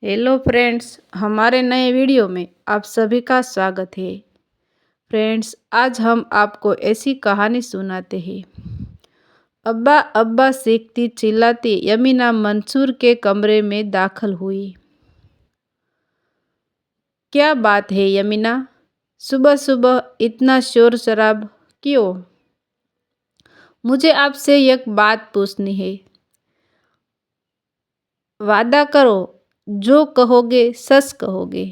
Hello friends, हमारे नए video में आप सभी का स्वागत है। फ्रेंड्स, आज हम आपको ऐसी कहानी सुनाते हैं। अब्बा अब्बा सीखती चिल्लाती यमीना मंसूर के कमरे में दाखिल हुई। क्या बात है यमीना, सुबह सुबह इतना शोर शराब क्यों? मुझे आपसे एक बात पूछनी है। वादा करो, जो कहोगे सच कहोगे।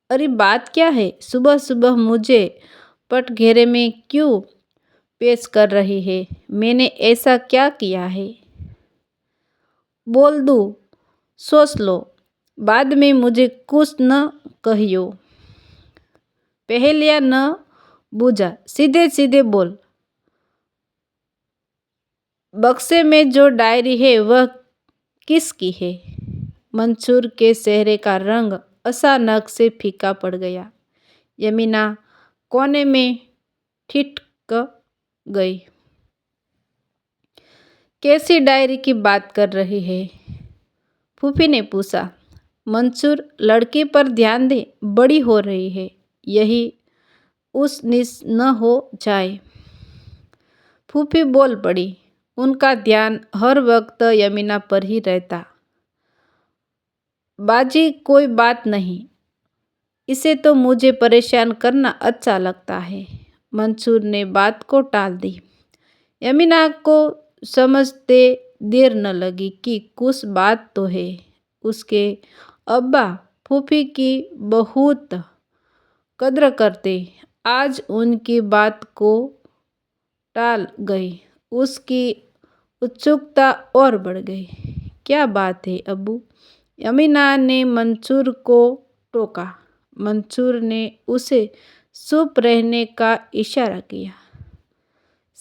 अरे बात क्या है? सुबह सुबह मुझे पटघेरे में क्यों पेश कर रही है? मैंने ऐसा क्या किया है? बोल दूँ? सोच लो, बाद में मुझे कुछ न कहियो। पहेलियाँ न बूझा, सीधे सीधे बोल। बक्से में जो डायरी है वह किसकी है? मंसूर के चेहरे का रंग अचानक से फीका पड़ गया। यमीना कोने में ठिठक गई। कैसी डायरी की बात कर रही है? फूफी ने पूछा। मंसूर, लड़की पर ध्यान दे, बड़ी हो रही है, यही उस निस न हो जाए। फूफी बोल पड़ी। उनका ध्यान हर वक्त यमीना पर ही रहता। बाजी कोई बात नहीं, इसे तो मुझे परेशान करना अच्छा लगता है। मंसूर ने बात को टाल दी। यमीना को समझते देर न लगी कि कुछ बात तो है। उसके अब्बा फूफी की बहुत कद्र करते। आज उनकी बात को टाल गई। उसकी उत्सुकता और बढ़ गई। क्या बात है अब्बू? यमीना ने मंसूर को टोका। मंसूर ने उसे चुप रहने का इशारा किया।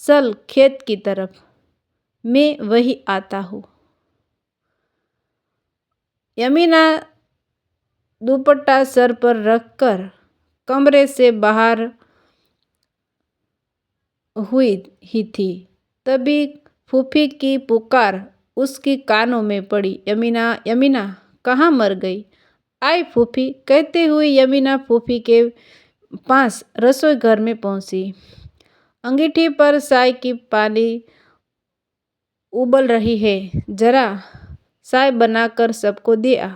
चल खेत की तरफ, मैं वही आता हूँ। यमीना दुपट्टा सर पर रखकर कमरे से बाहर हुई ही थी, तभी फूफी की पुकार उसकी कानों में पड़ी। यमीना यमीना, कहाँ मर गई? आई फूफी, कहते हुए यमीना फूफी के पास रसोई घर में पहुंची। अंगीठी पर चाय की पानी उबल रही है, जरा चाय बनाकर सबको दे आ।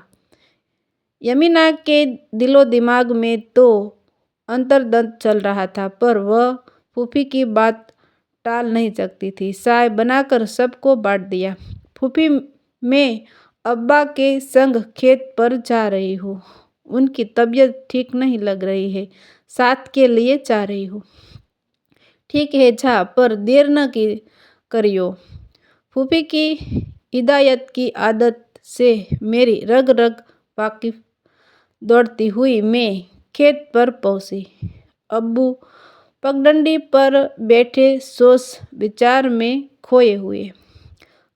यमीना के दिलो दिमाग में तो अंतर्द्वंद चल रहा था, पर वह फूफी की बात टाल नहीं सकती थी। चाय बनाकर सबको बांट दिया। फूफी, मैं अब्बा के संग खेत पर जा रही हूँ। उनकी तबीयत ठीक नहीं लग रही है, साथ के लिए जा रही हूँ। ठीक है जा, पर देर न करियो। फूफी की हिदायत की आदत से मेरी रग रग वाकिफ। दौड़ती हुई मैं खेत पर पहुंची। अब्बू पगडंडी पर बैठे सोच विचार में खोए हुए।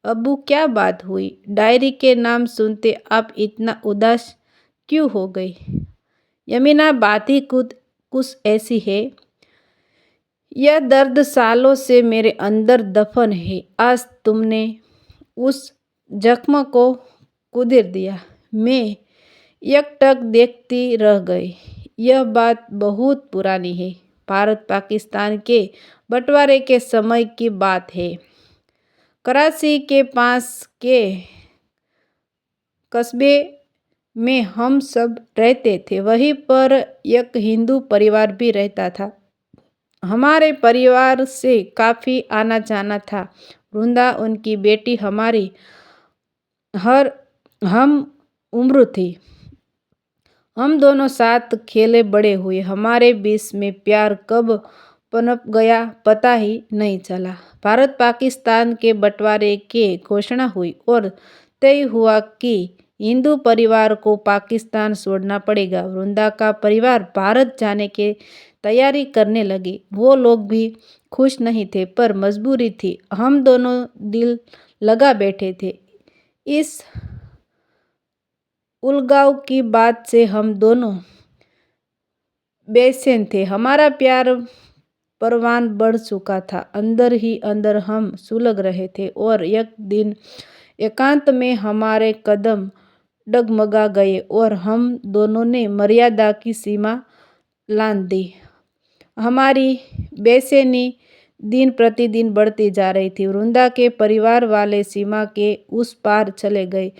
अब्बू, क्या बात हुई? डायरी के नाम सुनते आप इतना उदास क्यों हो गई? यमीना, बात ही कुछ ऐसी है। यह दर्द सालों से मेरे अंदर दफन है। आज तुमने उस जख्म को कुदेर दिया। मैं एकटक देखती रह गई। यह बात बहुत पुरानी है। भारत पाकिस्तान के बंटवारे के समय की बात है। कराची के पास के कस्बे में हम सब रहते थे। वहीं पर एक हिंदू परिवार भी रहता था। हमारे परिवार से काफ़ी आना जाना था। वृंदा उनकी बेटी हमारी हम उम्र थी। हम दोनों साथ खेले बड़े हुए। हमारे बीच में प्यार कब पनप गया पता ही नहीं चला। भारत पाकिस्तान के बंटवारे की घोषणा हुई और तय हुआ कि हिंदू परिवार को पाकिस्तान छोड़ना पड़ेगा। वृंदा का परिवार भारत जाने की तैयारी करने लगे। वो लोग भी खुश नहीं थे, पर मजबूरी थी। हम दोनों दिल लगा बैठे थे। इस उलगाव की बात से हम दोनों बेचैन थे। हमारा प्यार परवान बढ़ चुका था। अंदर ही अंदर हम सुलग रहे थे और एक दिन एकांत में हमारे कदम डगमगा गए और हम दोनों ने मर्यादा की सीमा लांघ दी। हमारी बेचैनी दिन प्रतिदिन बढ़ती जा रही थी। वृंदा के परिवार वाले सीमा के उस पार चले गए।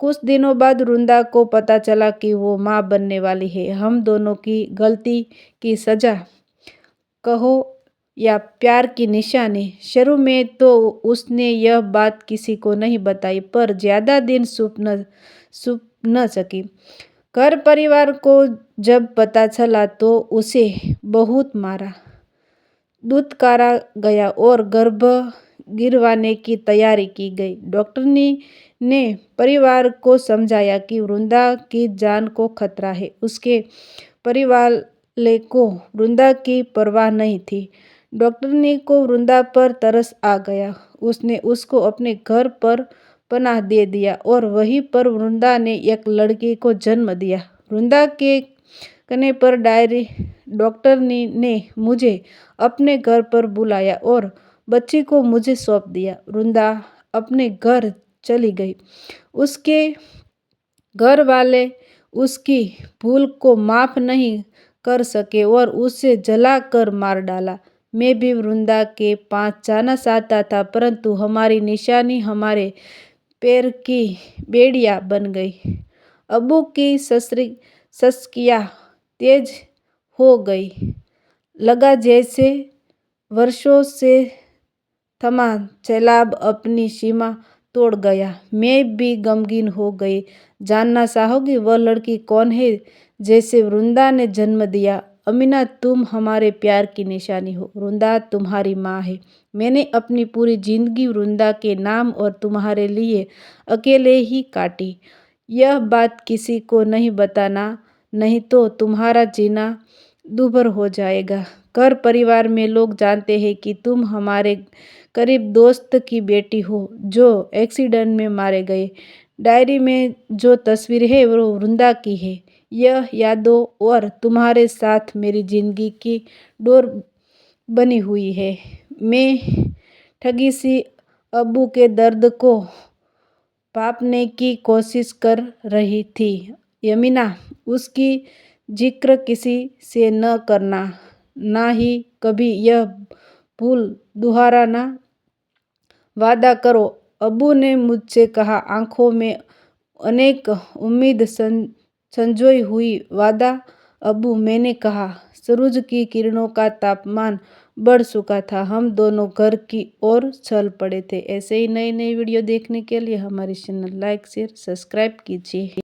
कुछ दिनों बाद वृंदा को पता चला कि वो माँ बनने वाली है। हम दोनों की गलती की सजा कहो या प्यार की निशानी। शुरू में तो उसने यह बात किसी को नहीं बताई, पर ज़्यादा दिन छुप न सकी। घर परिवार को जब पता चला तो उसे बहुत मारा, दुत्कारा गया और गर्भ गिरवाने की तैयारी की गई। डॉक्टरनी ने परिवार को समझाया कि वृंदा की जान को खतरा है। उसके परिवार को वृंदा की परवाह नहीं थी। डॉक्टरनी को वृंदा पर तरस आ गया। उसने उसको अपने घर पर पनाह दे दिया और वहीं पर वृंदा ने एक लड़की को जन्म दिया। वृंदा के कहने पर डॉक्टरनी ने मुझे अपने घर पर बुलाया और बच्ची को मुझे सौंप दिया। वृंदा अपने घर चली गई। उसके घर वाले उसकी भूल को माफ़ नहीं कर सके और उसे जलाकर मार डाला। मैं भी वृंदा के पास जाना चाहता था, परंतु हमारी निशानी हमारे पैर की बेड़ियां बन गई। अब्बू की शस्कियाँ तेज हो गई। लगा जैसे वर्षों से थमा सैलाब अपनी सीमा तोड़ गया। मैं भी गमगीन हो गई। जानना चाहोगी वह लड़की कौन है जैसे वृंदा ने जन्म दिया? अमीना, तुम हमारे प्यार की निशानी हो। वृंदा तुम्हारी माँ है। मैंने अपनी पूरी जिंदगी वृंदा के नाम और तुम्हारे लिए अकेले ही काटी। यह बात किसी को नहीं बताना, नहीं तो तुम्हारा जीना दूभर हो जाएगा। घर परिवार में लोग जानते हैं कि तुम हमारे करीब दोस्त की बेटी हो जो एक्सीडेंट में मारे गए। डायरी में जो तस्वीर है वो वृंदा की है। यह यादों और तुम्हारे साथ मेरी जिंदगी की डोर बनी हुई है। मैं ठगी सी अब्बू के दर्द को भांपने की कोशिश कर रही थी। यमीना, उसकी जिक्र किसी से न करना, ना ही कभी यह भूल दोहराना। वादा करो। अब्बू ने मुझसे कहा, आंखों में अनेक उम्मीद संजोई हुई। वादा अब्बू, मैंने कहा। सूरज की किरणों का तापमान बढ़ चुका था। हम दोनों घर की ओर चल पड़े थे। ऐसे ही नई नई वीडियो देखने के लिए हमारे चैनल लाइक शेयर सब्सक्राइब कीजिए।